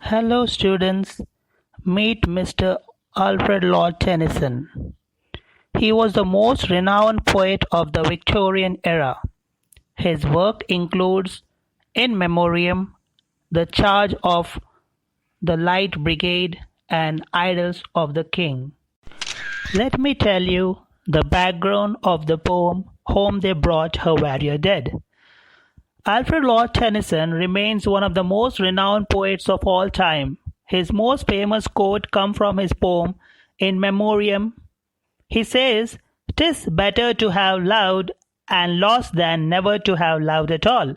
Hello students, meet Mr. Alfred Lord Tennyson. He was the most renowned poet of the Victorian era. His work includes In Memoriam, The Charge of the Light Brigade, and Idylls of the King. Let me tell you the background of the poem Home They Brought Her Warrior Dead. Alfred Lord Tennyson remains one of the most renowned poets of all time. His most famous quote comes from his poem In Memoriam. He says, "'Tis better to have loved and lost than never to have loved at all."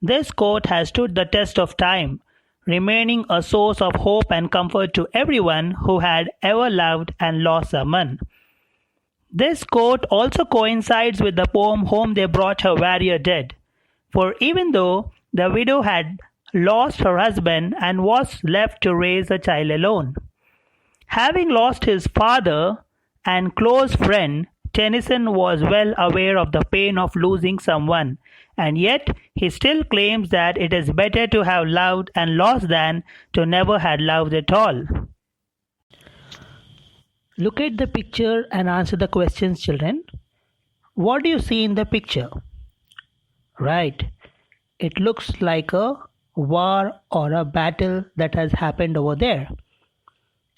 This quote has stood the test of time, remaining a source of hope and comfort to everyone who had ever loved and lost someone. This quote also coincides with the poem Home They Brought Her Warrior Dead. For even though the widow had lost her husband and was left to raise a child alone, having lost his father and close friend, Tennyson was well aware of the pain of losing someone, and yet he still claims that it is better to have loved and lost than to never have loved at all. Look at the picture and answer the questions, children. What do you see in the picture? Right. It looks like a war or a battle that has happened over there.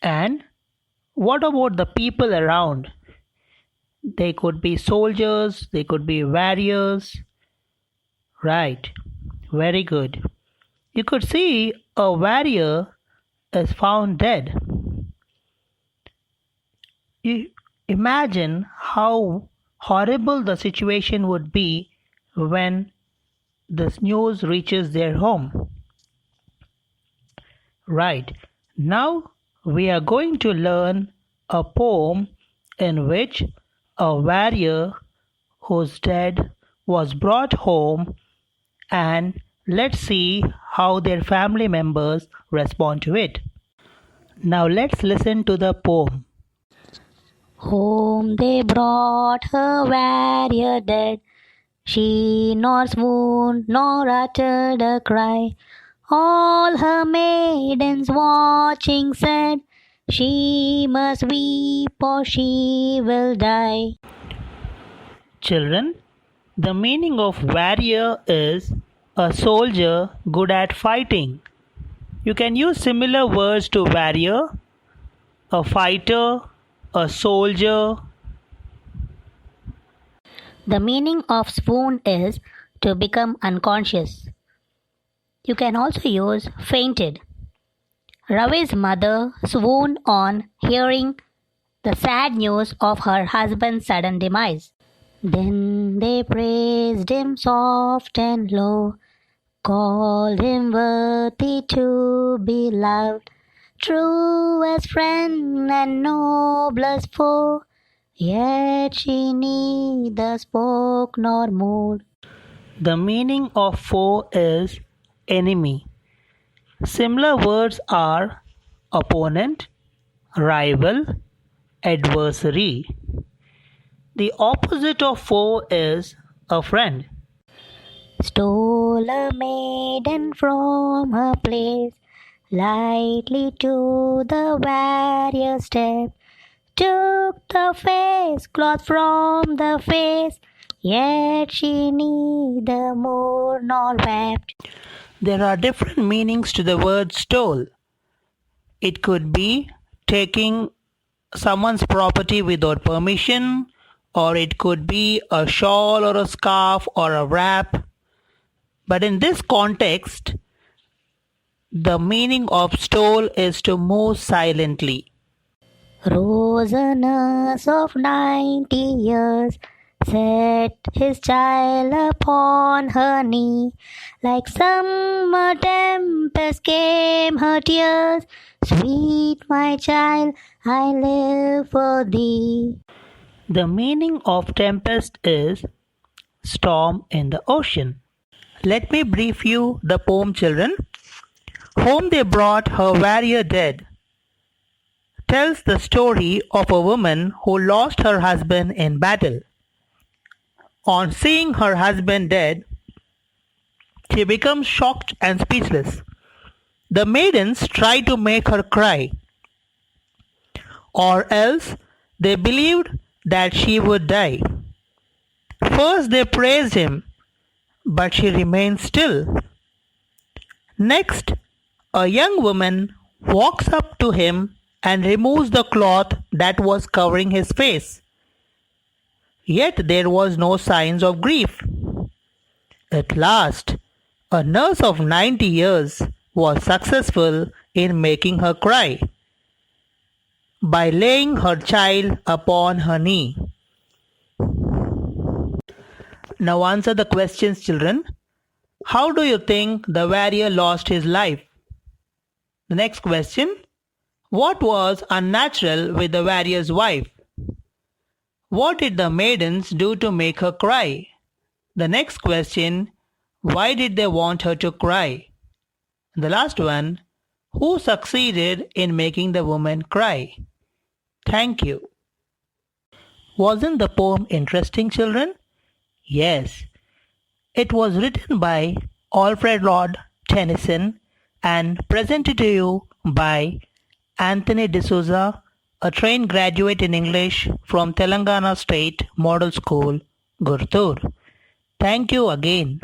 And what about the people around? They could be soldiers, they could be warriors. Right. Very good. You could see a warrior is found dead. You imagine how horrible the situation would be when this news reaches their home. Right. Now we are going to learn a poem in which a warrior who's dead was brought home, and let's see how their family members respond to it. Now let's listen to the poem. Home they brought her warrior dead. She nor swooned nor uttered a cry. All her maidens watching said, "She must weep or she will die." Children, the meaning of warrior is a soldier good at fighting. You can use similar words to warrior, a fighter, a soldier. The meaning of swoon is to become unconscious. You can also use fainted. Ravi's mother swooned on hearing the sad news of her husband's sudden demise. Then they praised him soft and low, called him worthy to be loved, true as friend and noble as foe. Yet she neither spoke nor moved. The meaning of foe is enemy. Similar words are opponent, rival, adversary. The opposite of foe is a friend. Stole a maiden from her place, lightly to the warrior stepped, took the face cloth from the face, yet she neither mourned nor wept. There are different meanings to the word stole. It could be taking someone's property without permission, or it could be a shawl or a scarf or a wrap. But in this context, the meaning of stole is to move silently. Rose a nurse of 90 years, set his child upon her knee. Like summer tempest came her tears, "Sweet my child, I live for thee." The meaning of tempest is storm in the ocean. Let me brief you the poem, children. Home They Brought Her Warrior Dead tells the story of a woman who lost her husband in battle. On seeing her husband dead, she becomes shocked and speechless. The maidens tried to make her cry, or else they believed that she would die. First they praised him, but she remained still. Next, a young woman walks up to him and removes the cloth that was covering his face. Yet there was no signs of grief. At last, a nurse of 90 years was successful in making her cry by laying her child upon her knee. Now answer the questions, children. How do you think the warrior lost his life? The next question. What was unnatural with the warrior's wife? What did the maidens do to make her cry? The next question. Why did they want her to cry? The last one. Who succeeded in making the woman cry? Thank you. Wasn't the poem interesting, children? Yes. It was written by Alfred Lord Tennyson and presented to you by Antony D'Souza, a trained graduate in English from Telangana State Model School, Gurthur. Thank you again.